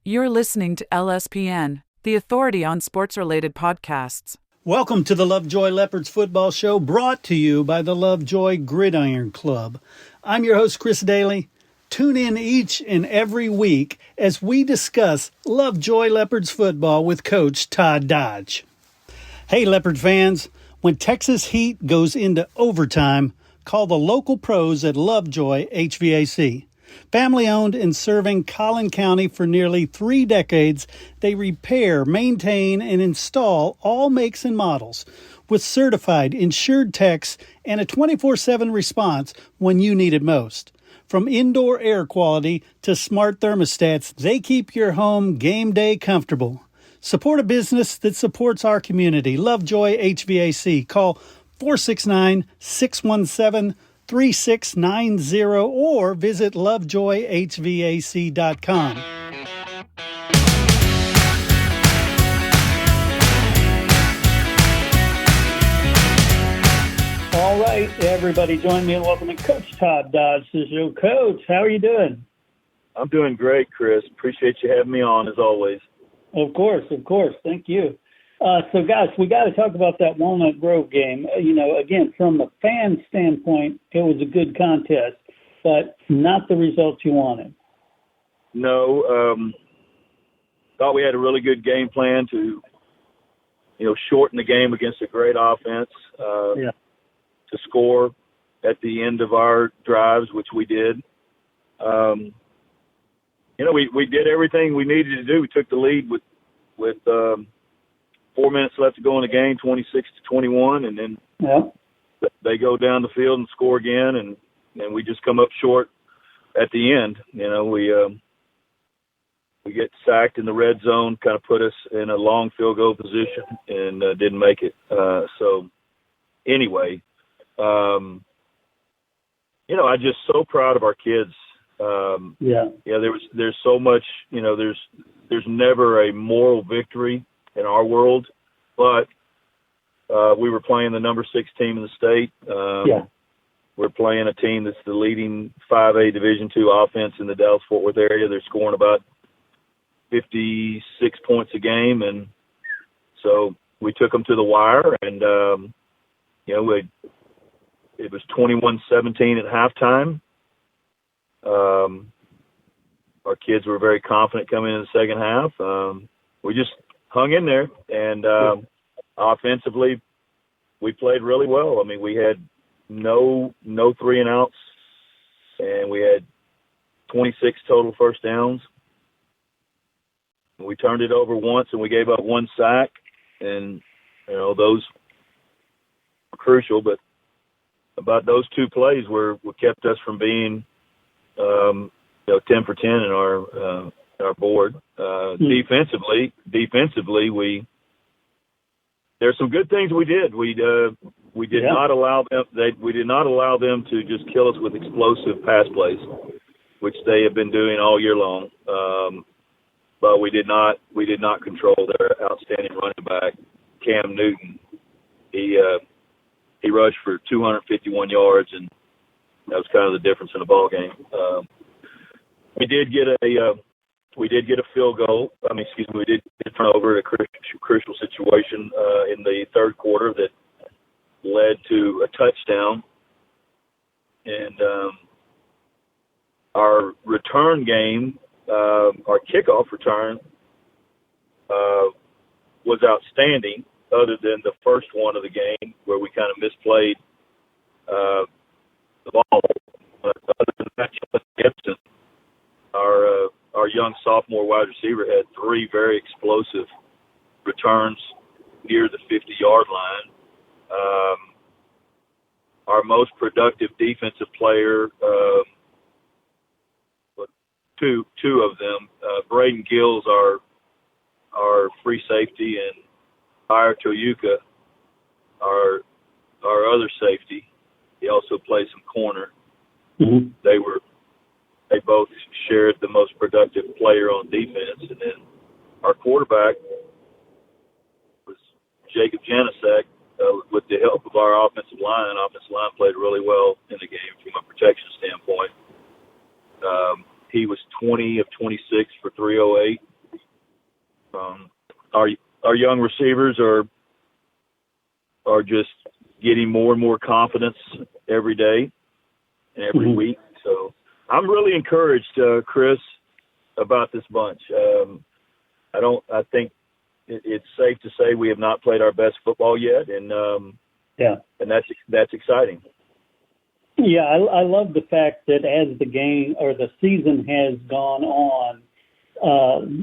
You're listening to LSPN, the authority on sports-related podcasts. Welcome to the Lovejoy Leopards Football Show, brought to you by the Lovejoy Gridiron Club. I'm your host, Chris Daly. Tune in each and every week as we discuss Lovejoy Leopards football with Coach Todd Dodge. Hey, Leopard fans, when Texas Heat goes into overtime, call the local pros at Lovejoy HVAC. Family-owned and serving Collin County for nearly 3 decades, they repair, maintain, and install all makes and models with certified, insured techs and a 24/7 response when you need it most. From indoor air quality to smart thermostats, they keep your home game day comfortable. Support a business that supports our community. Lovejoy HVAC. Call 469-617-3690 or visit lovejoyhvac.com. All right, everybody, join me in welcoming Coach Todd Dodge to the show. Coach, how are you doing? I'm doing great, Chris. Appreciate you having me on, as always. Of course. Thank you. So, guys, we got to talk about that Walnut Grove game. Again, from a fan standpoint, it was a good contest, but not the results you wanted. No, thought we had a really good game plan to, shorten the game against a great offense, to score at the end of our drives, which we did. We did everything we needed to do. We took the lead with 4 minutes left to go in the game, 26-21, and then they go down the field and score again, and we just come up short at the end. We get sacked in the red zone, kind of put us in a long field goal position, and didn't make it. I'm just so proud of our kids. There's so much, there's never a moral victory in our world, but we were playing the number 6 team in the state. We're playing a team that's the leading 5A Division II offense in the Dallas-Fort Worth area. They're scoring about 56 points a game, and so we took them to the wire, and it was 21-17 at halftime. Our kids were very confident coming in the second half. We just hung in there, and offensively, we played really well. I mean, we had no 3-and-outs, and we had 26 total first downs. We turned it over once, and we gave up 1 sack, and those were crucial. But about those 2 plays were kept us from being 10 for 10 in our board. Defensively, there's some good things we did. We did not allow them to just kill us with explosive pass plays, which they have been doing all year long. But we did not control their outstanding running back, Cam Newton. He rushed for 251 yards, and that was kind of the difference in the ball game. We did get a field goal. We did turn over a crucial situation in the third quarter that led to a touchdown. And our return game, our kickoff return, was outstanding, other than the first one of the game where we kind of misplayed the ball. But other than that, Gibson, our young sophomore wide receiver, had 3 very explosive returns near the 50-yard line. Our most productive defensive player, two of them, Braden Gills, our free safety, and Ira Toyuka, our other safety. He also plays some corner. Mm-hmm. They both shared the most productive player on defense. And then our quarterback was Jacob Janasek, with the help of our offensive line. Offensive line played really well in the game from a protection standpoint. He was 20 of 26 for 308, Our young receivers are just getting more and more confidence every day and every week. So I'm really encouraged, Chris, about this bunch. I think it's safe to say we have not played our best football yet, and and that's exciting. Yeah, I love the fact that as the game or the season has gone on,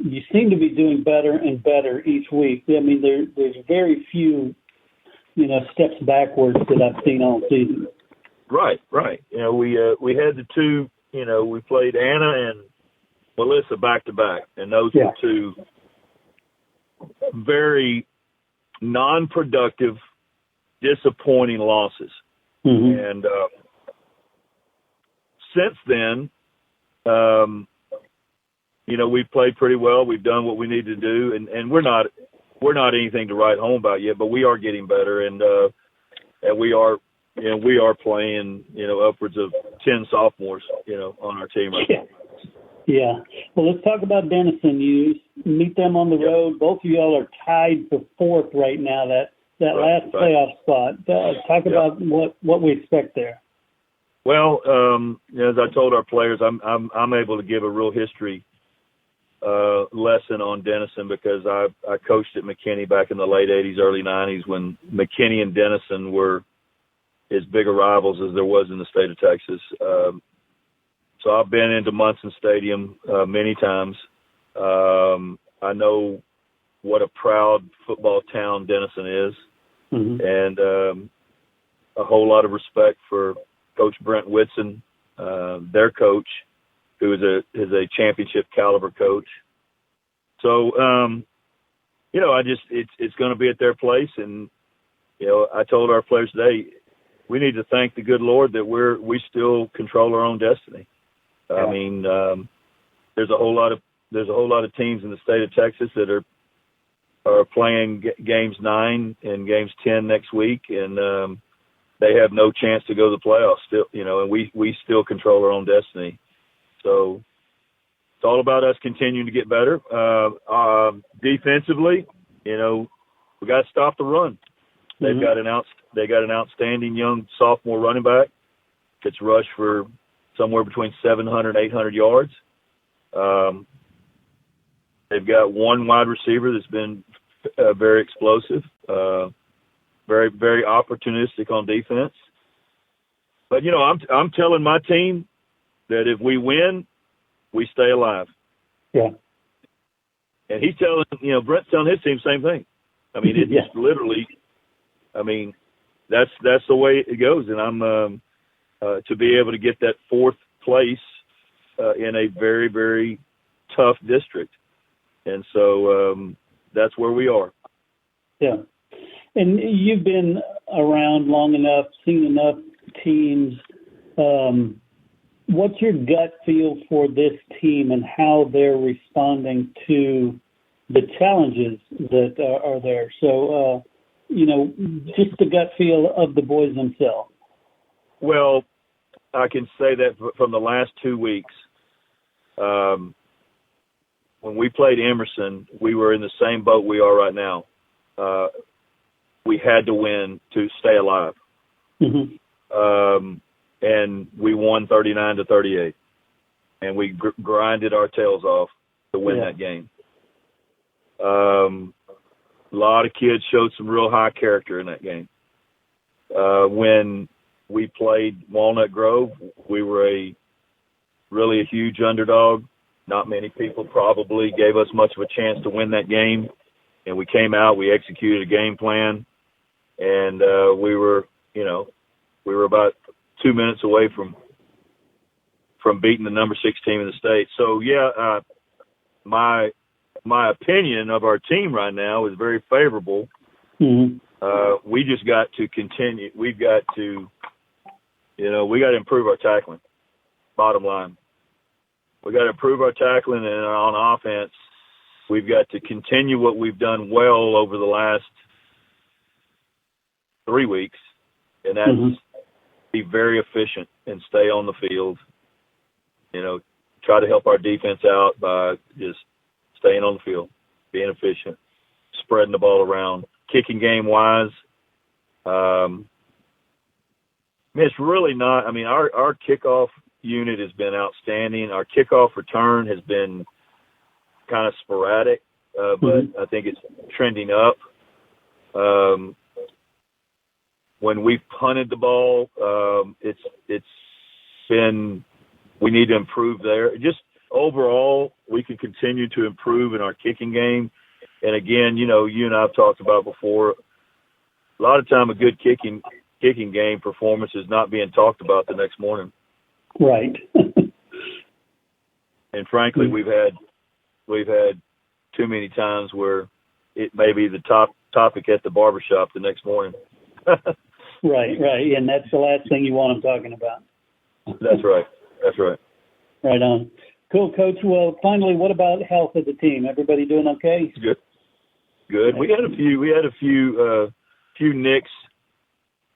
you seem to be doing better and better each week. I mean, there's very few, steps backwards that I've seen all season. Right. We had the two. We played Anna and Melissa back to back, and those were two very non-productive, disappointing losses. And since then, we've played pretty well. We've done what we need to do, and we're not anything to write home about yet, but we are getting better, and we are playing upwards of 10 sophomores on our team right now. Yeah. Well, let's talk about Denison. You meet them on the road. Both of y'all are tied for fourth right now. That last playoff spot. Talk about what we expect there. Well, as I told our players, I'm able to give a real history lesson on Denison because I coached at McKinney back in the late 80s, early 90s when McKinney and Denison were as big a rivals as there was in the state of Texas. So I've been into Munson Stadium many times. I know what a proud football town Denison is, and a whole lot of respect for Coach Brent Whitson, their coach, who is a championship caliber coach. So, it's going to be at their place. And, I told our players today, we need to thank the good Lord that we still control our own destiny. I mean, there's a whole lot of teams in the state of Texas that are playing games 9 and games 10 next week, and they have no chance to go to the playoffs still, and we still control our own destiny. So it's all about us continuing to get better. Defensively, we got to stop the run. They've got an outstanding young sophomore running back that's rushed for somewhere between 700 and 800 yards. They've got one wide receiver that's been very explosive, very, very opportunistic on defense. But, I'm telling my team that if we win, we stay alive. Yeah. And he's telling, Brent's telling his team the same thing. I mean, it's literally, that's the way it goes. And I'm to be able to get that fourth place in a very, very tough district. And so that's where we are. Yeah. And you've been around long enough, seen enough teams. What's your gut feel for this team and how they're responding to the challenges that are there? So, just the gut feel of the boys themselves. Well, I can say that from the last 2 weeks, when we played Emerson, we were in the same boat we are right now. We had to win to stay alive. And we won 39-38. And we grinded our tails off to win that game. A lot of kids showed some real high character in that game. When we played Walnut Grove, we were really a huge underdog. Not many people probably gave us much of a chance to win that game. And we came out, we executed a game plan, and we were about 2 minutes away from beating the number 6 team in the state. So, my opinion of our team right now is very favorable. We just got to continue. We've got to, we got to improve our tackling, bottom line. We got to improve our tackling, and on offense, we've got to continue what we've done well over the last 3 weeks, and that's be very efficient and stay on the field. Try to help our defense out by just staying on the field. being efficient, spreading the ball around. Kicking game wise, it's really not. I mean, our kickoff unit has been outstanding. Our kickoff return has been kind of sporadic, but I think it's trending up. When we've punted the ball, it's been, we need to improve there. Just overall, we can continue to improve in our kicking game. And again, you know, you and I have talked about before, a lot of time a good kicking game performance is not being talked about the next morning. Right. And frankly, we've had too many times where it may be the top topic at the barbershop the next morning. Right. And that's the last thing you want them talking about. That's right. Right on. Cool, Coach. Well, finally, what about health of the team? Everybody doing okay? Good. We had a few nicks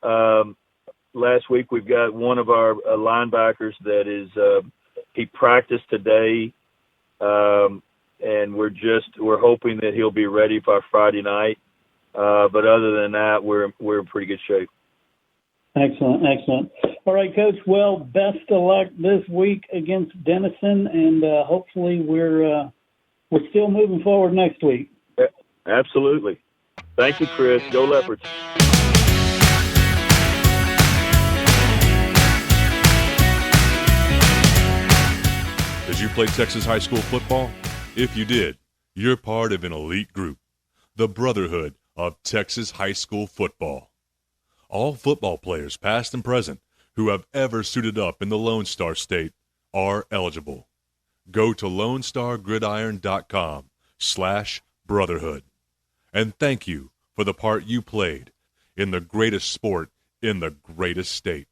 last week. We've got one of our linebackers that is he practiced today, and we're hoping that he'll be ready by Friday night. But other than that, we're in pretty good shape. Excellent. All right, Coach. Well, best of luck this week against Denison, and hopefully we're still moving forward next week. Absolutely. Thank you, Chris. Go Leopards. Did you play Texas high school football? If you did, you're part of an elite group, the Brotherhood of Texas High School Football. All football players, past and present, who have ever suited up in the Lone Star State are eligible. Go to LoneStarGridiron.com/brotherhood. And thank you for the part you played in the greatest sport in the greatest state.